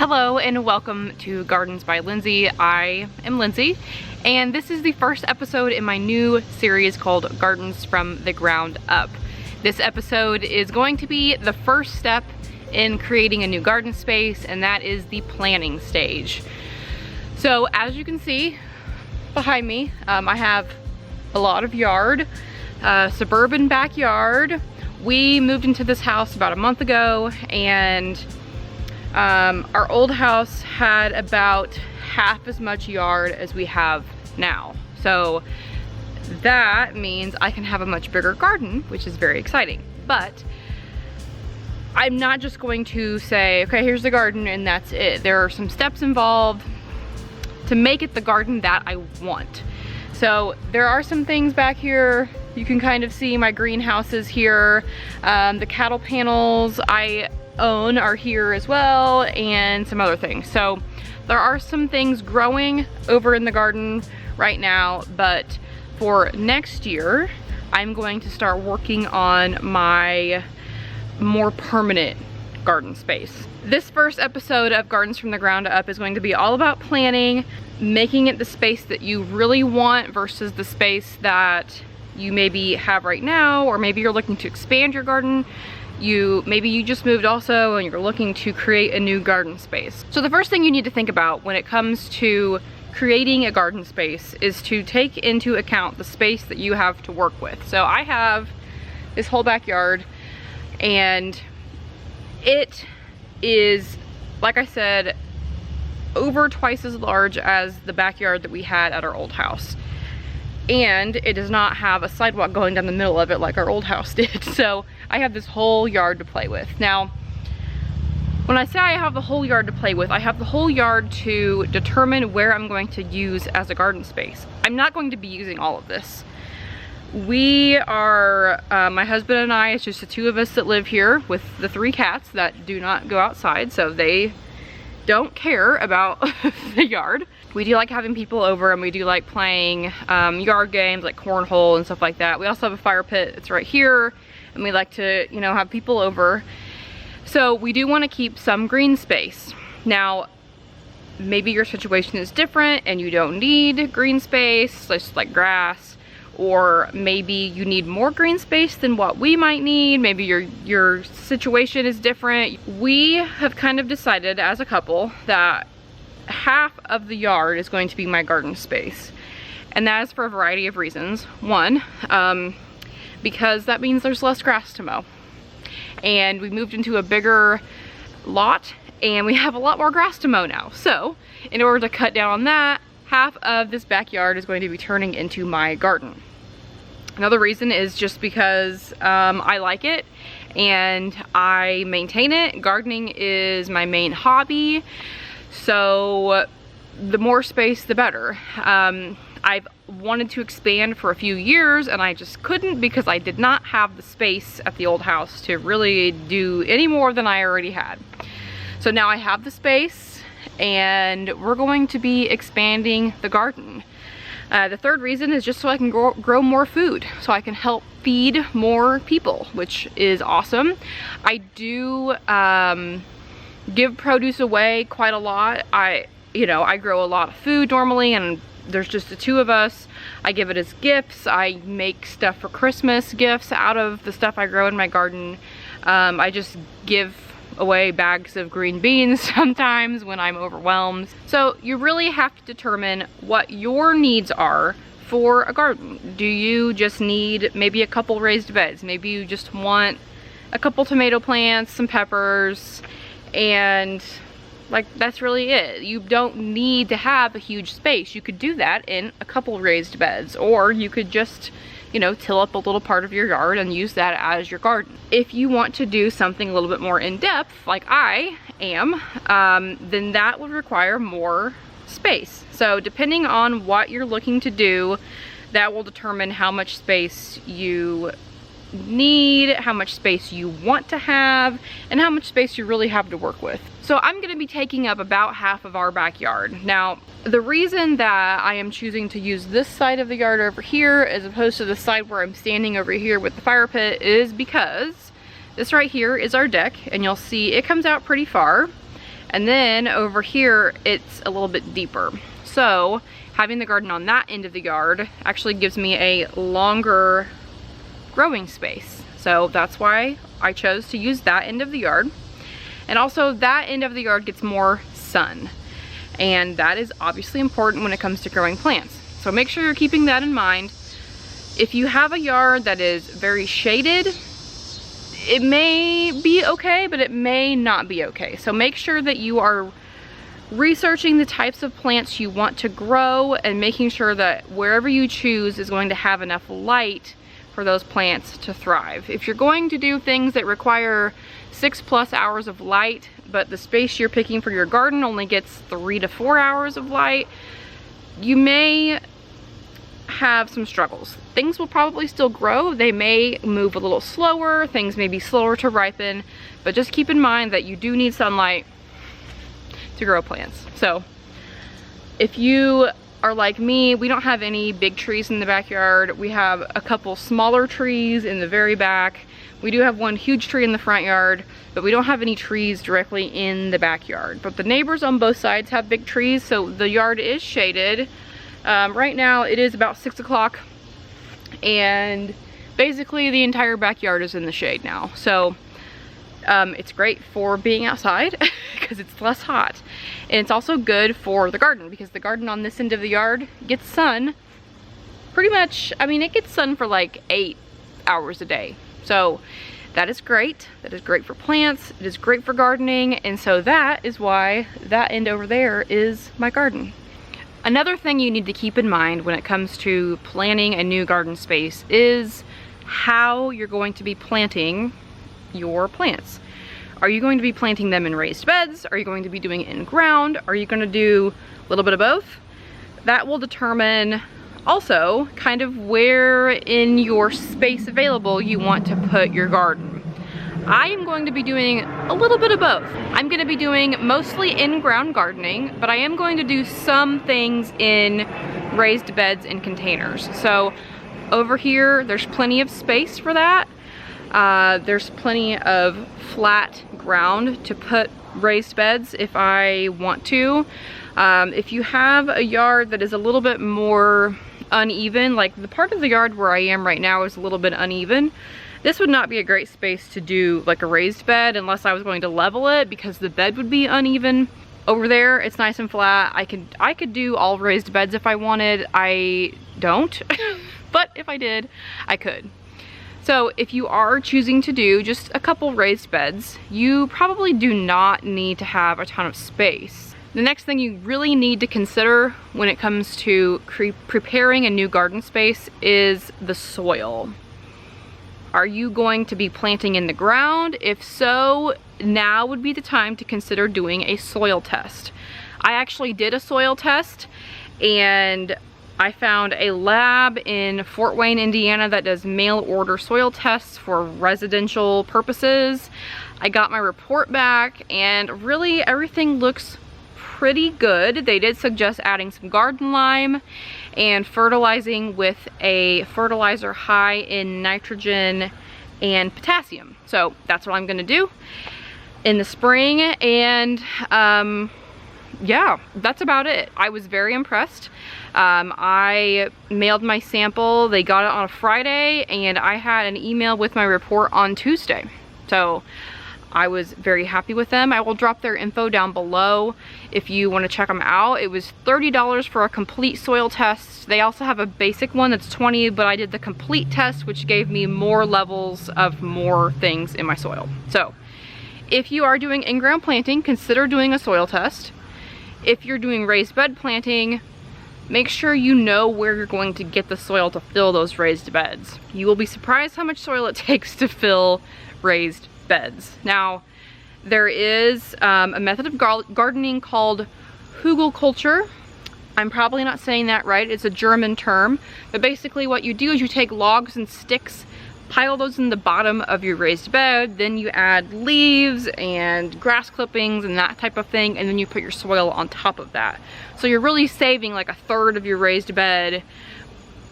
Hello and welcome to Gardens by Lindsay. I am Lindsay and this is the first episode in my new series called Gardens from the Ground Up. This episode is going to be the first step in creating a new garden space, and that is the planning stage. So as you can see behind me, I have a lot of yard, suburban backyard. We moved into this house about a month ago, and our old house had about half as much yard as we have now. So that means I can have a much bigger garden, which is very exciting. But I'm not just going to say, okay, here's the garden and that's it. There are some steps involved to make it the garden that I want. So there are some things back here. You can kind of see my greenhouses here. The cattle panels I own are here as well, and some other things. So there are some things growing over in the garden right now, but for next year, I'm going to start working on my more permanent garden space. This first episode of Gardens from the Ground Up is going to be all about planning, making it the space that you really want versus the space that you maybe have right now, or maybe you're looking to expand your garden. Maybe you just moved also and you're looking to create a new garden space. So the first thing you need to think about when it comes to creating a garden space is to take into account the space that you have to work with. So I have this whole backyard, and it is, like I said, over twice as large as the backyard that we had at our old house. And it does not have a sidewalk going down the middle of it like our old house did. So I have this whole yard to play with. Now, when I say I have the whole yard to play with, I have the whole yard to determine where I'm going to use as a garden space. I'm not going to be using all of this. We are, my husband and I, it's just the two of us that live here with the 3 cats that do not go outside, so they don't care about the yard. We do like having people over, and we do like playing yard games like cornhole and stuff like that. We also have a fire pit that's right here, and we like to, you know, have people over. So we do want to keep some green space. Now, maybe your situation is different and you don't need green space, just like grass, or maybe you need more green space than what we might need. Maybe your situation is different. We have kind of decided as a couple that half of the yard is going to be my garden space, and that is for a variety of reasons. One, because that means there's less grass to mow, and we moved into a bigger lot and we have a lot more grass to mow now. So in order to cut down on that, half of this backyard is going to be turning into my garden. Another reason is just because I like it and I maintain it. Gardening is my main hobby, so the more space the better. I've wanted to expand for a few years and I just couldn't because I did not have the space at the old house to really do any more than I already had. So now I have the space and we're going to be expanding the garden. The third reason is just so I can grow more food, so I can help feed more people, which is awesome. I do give produce away quite a lot. I grow a lot of food normally, and there's just the 2 of us. I give it as gifts. I make stuff for Christmas gifts out of the stuff I grow in my garden. I just give away bags of green beans sometimes when I'm overwhelmed. So you really have to determine what your needs are for a garden. Do you just need maybe a couple raised beds? Maybe you just want a couple tomato plants, some peppers, and like that's really it. You don't need to have a huge space. You could do that in a couple raised beds, or you could just, you know, till up a little part of your yard and use that as your garden. If you want to do something a little bit more in depth, like I am, then that would require more space. So depending on what you're looking to do, that will determine how much space you need, how much space you want to have, and how much space you really have to work with. So I'm going to be taking up about half of our backyard. Now, the reason that I am choosing to use this side of the yard over here as opposed to the side where I'm standing over here with the fire pit is because this right here is our deck, and you'll see it comes out pretty far. And then over here, it's a little bit deeper. So having the garden on that end of the yard actually gives me a longer growing space. So that's why I chose to use that end of the yard. And also that end of the yard gets more sun. And that is obviously important when it comes to growing plants. So make sure you're keeping that in mind. If you have a yard that is very shaded, it may be okay, but it may not be okay. So make sure that you are researching the types of plants you want to grow and making sure that wherever you choose is going to have enough light for those plants to thrive. If you're going to do things that require 6+ hours of light, but the space you're picking for your garden only gets 3 to 4 hours of light, you may have some struggles. Things will probably still grow. They may move a little slower. Things may be slower to ripen, but just keep in mind that you do need sunlight to grow plants. So if you are like me, we don't have any big trees in the backyard. We have a couple smaller trees in the very back. We do have one huge tree in the front yard, but we don't have any trees directly in the backyard. But the neighbors on both sides have big trees, so the yard is shaded. Right now it is about 6 o'clock and basically the entire backyard is in the shade now. So it's great for being outside because it's less hot. And it's also good for the garden because the garden on this end of the yard gets sun pretty much, I mean, it gets sun for like 8 hours a day. So that is great. That is great for plants. It is great for gardening. And so that is why that end over there is my garden. Another thing you need to keep in mind when it comes to planning a new garden space is how you're going to be planting your plants. Are you going to be planting them in raised beds? Are you going to be doing it in ground? Are you going to do a little bit of both? That will determine also kind of where in your space available you want to put your garden. I am going to be doing a little bit of both. I'm going to be doing mostly in-ground gardening, but I am going to do some things in raised beds and containers. So over here, there's plenty of space for that. There's plenty of flat ground to put raised beds if I want to. If you have a yard that is a little bit more uneven, like the part of the yard where I am right now is a little bit uneven, this would not be a great space to do like a raised bed unless I was going to level it because the bed would be uneven. Over there, it's nice and flat. I could do all raised beds if I wanted. I don't, but if I did, I could. So if you are choosing to do just a couple raised beds, you probably do not need to have a ton of space. The next thing you really need to consider when it comes to preparing a new garden space is the soil. Are you going to be planting in the ground? If so, now would be the time to consider doing a soil test. I actually did a soil test and I found a lab in Fort Wayne, Indiana that does mail order soil tests for residential purposes. I got my report back and really everything looks pretty good. They did suggest adding some garden lime and fertilizing with a fertilizer high in nitrogen and potassium. So that's what I'm gonna do in the spring. And yeah, that's about it. I was very impressed. I mailed my sample. They got it on a Friday and I had an email with my report on Tuesday. So I was very happy with them. I will drop their info down below if you want to check them out. It was $30 for a complete soil test. They also have a basic one that's $20, but I did the complete test, which gave me more levels of more things in my soil. So if you are doing in-ground planting, consider doing a soil test. If you're doing raised bed planting, make sure you know where you're going to get the soil to fill those raised beds. You will be surprised how much soil it takes to fill raised beds. Now, there is a method of gardening called Hugelkultur. I'm probably not saying that right. It's a German term. But basically what you do is you take logs and sticks, pile those in the bottom of your raised bed, then you add leaves and grass clippings and that type of thing, and then you put your soil on top of that. So you're really saving like a third of your raised bed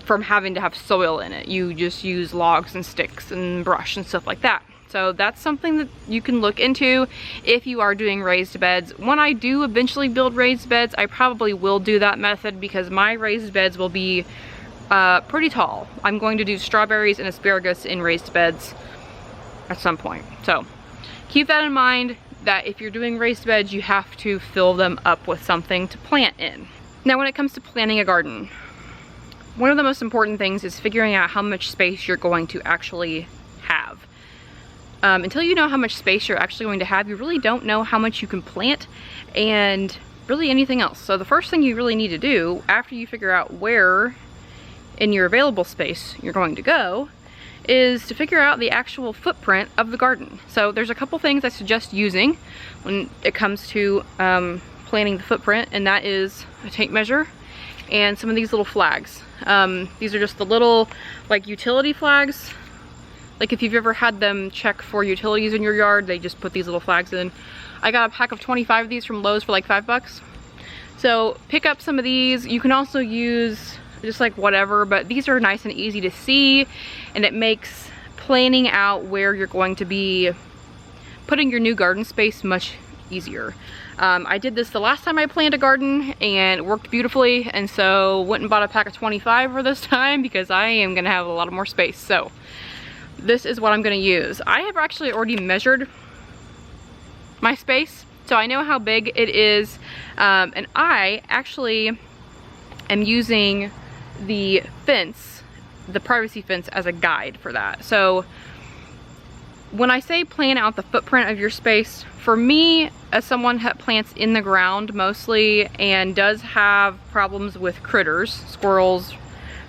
from having to have soil in it. You just use logs and sticks and brush and stuff like that. So that's something that you can look into if you are doing raised beds. When I do eventually build raised beds, I probably will do that method because my raised beds will be pretty tall. I'm going to do strawberries and asparagus in raised beds at some point. So keep that in mind, that if you're doing raised beds, you have to fill them up with something to plant in. Now, when it comes to planting a garden, one of the most important things is figuring out how much space you're going to actually have. Until you know how much space you're actually going to have, you really don't know how much you can plant and really anything else. So the first thing you really need to do after you figure out where in your available space you're going to go is to figure out the actual footprint of the garden. So there's a couple things I suggest using when it comes to planning the footprint, and that is a tape measure and some of these little flags. These are just the little like utility flags. Like if you've ever had them check for utilities in your yard, they just put these little flags in. I got a pack of 25 of these from Lowe's for like $5. So pick up some of these. You can also use just like whatever, but these are nice and easy to see, and it makes planning out where you're going to be putting your new garden space much easier. I did this the last time I planted a garden and it worked beautifully, and so went and bought a pack of 25 for this time because I am gonna have a lot more space. So this is what I'm gonna use. I have actually already measured my space, so I know how big it is, and I actually am using the fence, the privacy fence, as a guide for that. So when I say plan out the footprint of your space, for me, as someone that plants in the ground mostly and does have problems with critters, squirrels,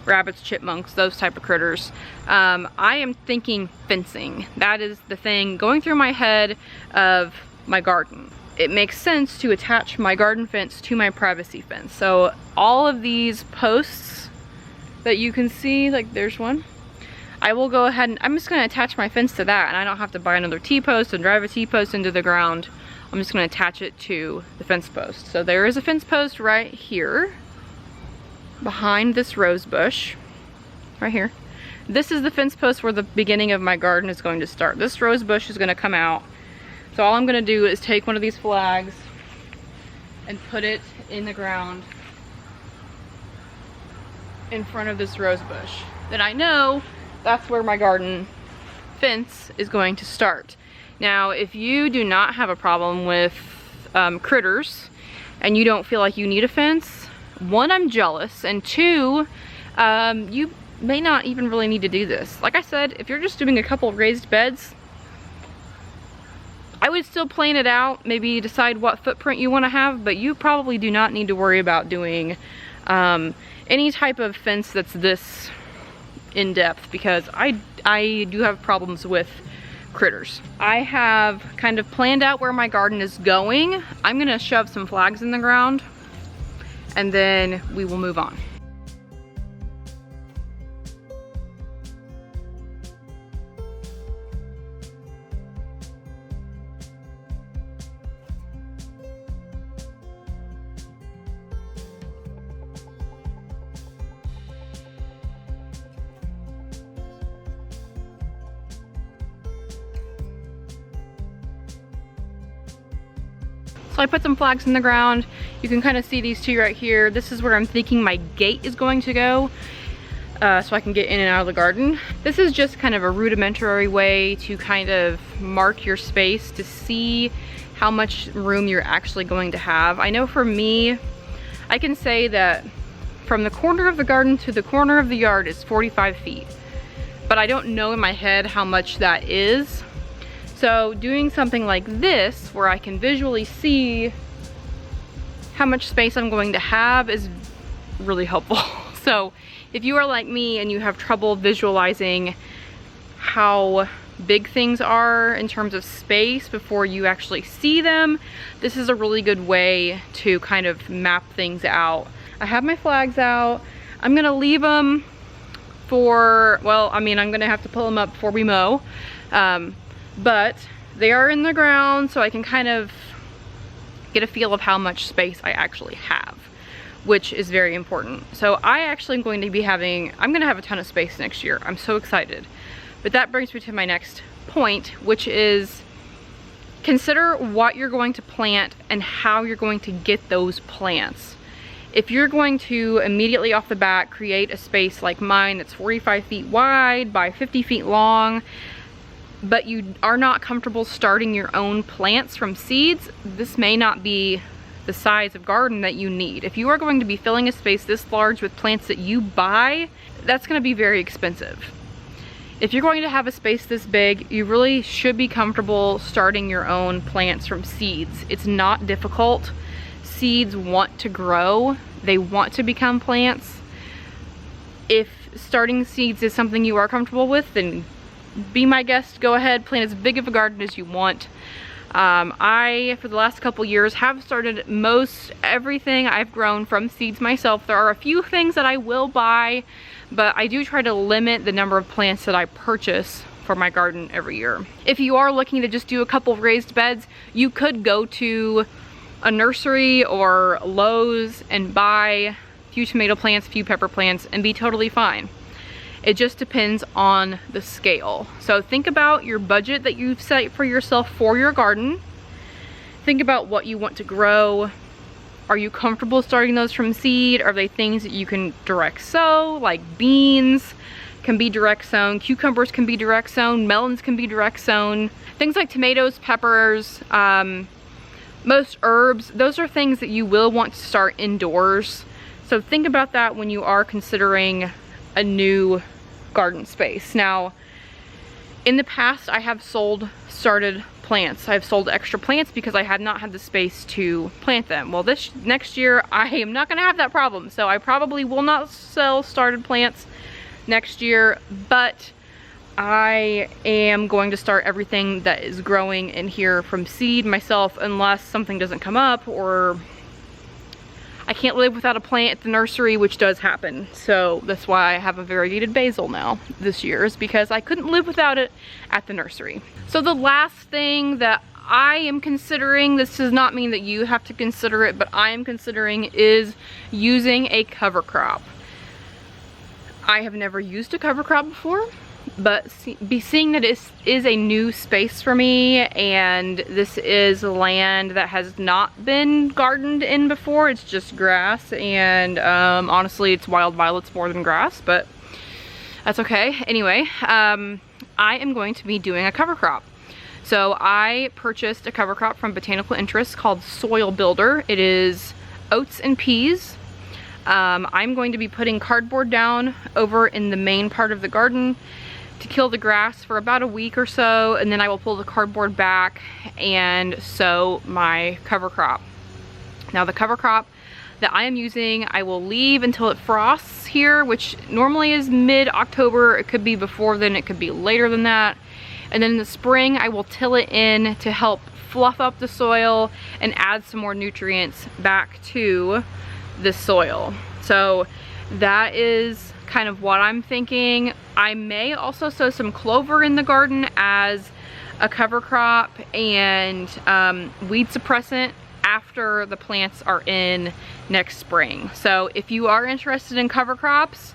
rabbits, chipmunks, those type of critters, I am thinking fencing. That is the thing going through my head of my garden. It makes sense to attach my garden fence to my privacy fence. So all of these posts that you can see, like there's one, I will go ahead and I'm just going to attach my fence to that, and I don't have to buy another T-post and drive a T-post into the ground. I'm just going to attach it to the fence post. So there is a fence post right here behind this rose bush right here. This is the fence post where the beginning of my garden is going to start. This rose bush is going to come out. So all I'm going to do is take one of these flags and put it in the ground in front of this rose bush. Then I know that's where my garden fence is going to start. Now, if you do not have a problem with critters and you don't feel like you need a fence, one, I'm jealous, and two, you may not even really need to do this. Like I said, if you're just doing a couple of raised beds, I would still plan it out, maybe decide what footprint you want to have, but you probably do not need to worry about doing any type of fence that's this in-depth, because I do have problems with critters. I have kind of planned out where my garden is going. I'm gonna shove some flags in the ground and then we will move on. So I put some flags in the ground. You can kind of see these two right here. This is where I'm thinking my gate is going to go, so I can get in and out of the garden. This is just kind of a rudimentary way to kind of mark your space to see how much room you're actually going to have. I know for me, I can say that from the corner of the garden to the corner of the yard is 45 feet, but I don't know in my head how much that is. So doing something like this, where I can visually see how much space I'm going to have, is really helpful. So if you are like me and you have trouble visualizing how big things are in terms of space before you actually see them, this is a really good way to kind of map things out. I have my flags out. I'm gonna leave them for, well, I mean, I'm gonna have to pull them up before we mow. But they are in the ground, so I can kind of get a feel of how much space I actually have, which is very important. So I actually am going to be having, I'm gonna have a ton of space next year. I'm so excited. But that brings me to my next point, which is consider what you're going to plant and how you're going to get those plants. If you're going to immediately off the bat create a space like mine that's 45 feet wide by 50 feet long, but you are not comfortable starting your own plants from seeds, this may not be the size of garden that you need. If you are going to be filling a space this large with plants that you buy, that's going to be very expensive. If you're going to have a space this big, you really should be comfortable starting your own plants from seeds. It's not difficult. Seeds want to grow. They want to become plants. If starting seeds is something you are comfortable with, then be my guest. Go ahead, plant as big of a garden as you want. I, for the last couple years, have started most everything I've grown from seeds myself. There are a few things that I will buy, but I do try to limit the number of plants that I purchase for my garden every year. If you are looking to just do a couple raised beds, you could go to a nursery or Lowe's and buy a few tomato plants, a few pepper plants, and be totally fine. It just depends on the scale. So think about your budget that you've set for yourself for your garden. Think about what you want to grow. Are you comfortable starting those from seed? Are they things that you can direct sow, like beans can be direct sown, cucumbers can be direct sown, melons can be direct sown. Things like tomatoes, peppers, most herbs, those are things that you will want to start indoors. So think about that when you are considering a new garden space. Now, in the past, I have started plants. I've sold extra plants because I had not had the space to plant them. Well, this next year, I am not gonna have that problem. So I probably will not sell started plants next year, but I am going to start everything that is growing in here from seed myself, unless something doesn't come up or I can't live without a plant at the nursery, which does happen. So that's why I have a variegated basil now this year, is because I couldn't live without it at the nursery. So the last thing that I am considering, this does not mean that you have to consider it, but I am considering, is using a cover crop. I have never used a cover crop before, but seeing that it is a new space for me, and this is land that has not been gardened in before. It's just grass, and honestly it's wild violets more than grass, but that's okay. Anyway, I am going to be doing a cover crop. So I purchased a cover crop from Botanical Interest called Soil Builder. It is oats and peas. I'm going to be putting cardboard down over in the main part of the garden to kill the grass for about a week or so, and then I will pull the cardboard back and sow my cover crop. Now the cover crop that I am using, I will leave until it frosts here, which normally is mid-October. It could be before then, it could be later than that. And then in the spring, I will till it in to help fluff up the soil and add some more nutrients back to the soil. So that is kind of what I'm thinking. I may also sow some clover in the garden as a cover crop and weed suppressant after the plants are in next spring. So if you are interested in cover crops,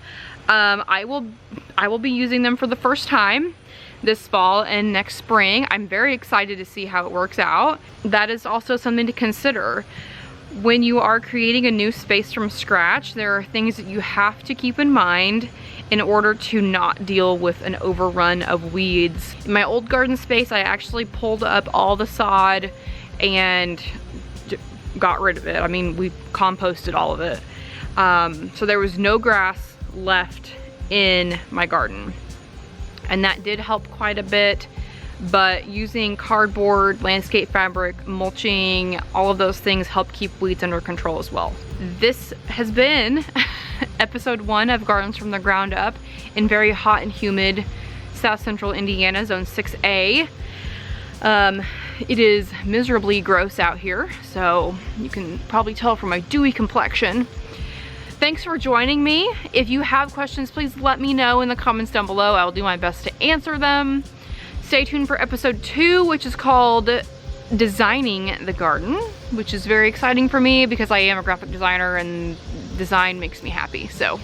I will be using them for the first time this fall and next spring. I'm very excited to see how it works out. That is also something to consider. When you are creating a new space from scratch, there are things that you have to keep in mind in order to not deal with an overrun of weeds. In my old garden space, I actually pulled up all the sod and got rid of it. I mean, we composted all of it. So there was no grass left in my garden. And that did help quite a bit. But using cardboard, landscape fabric, mulching, all of those things help keep weeds under control as well. This has been episode 1 of Gardens from the Ground Up in very hot and humid South Central Indiana, Zone 6A. It is miserably gross out here, so you can probably tell from my dewy complexion. Thanks for joining me. If you have questions, please let me know in the comments down below. I will do my best to answer them. Stay tuned for episode 2, which is called Designing the Garden, which is very exciting for me because I am a graphic designer and design makes me happy. So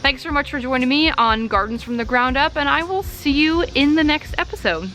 Thanks so much for joining me on Gardens from the Ground Up, and I will see you in the next episode.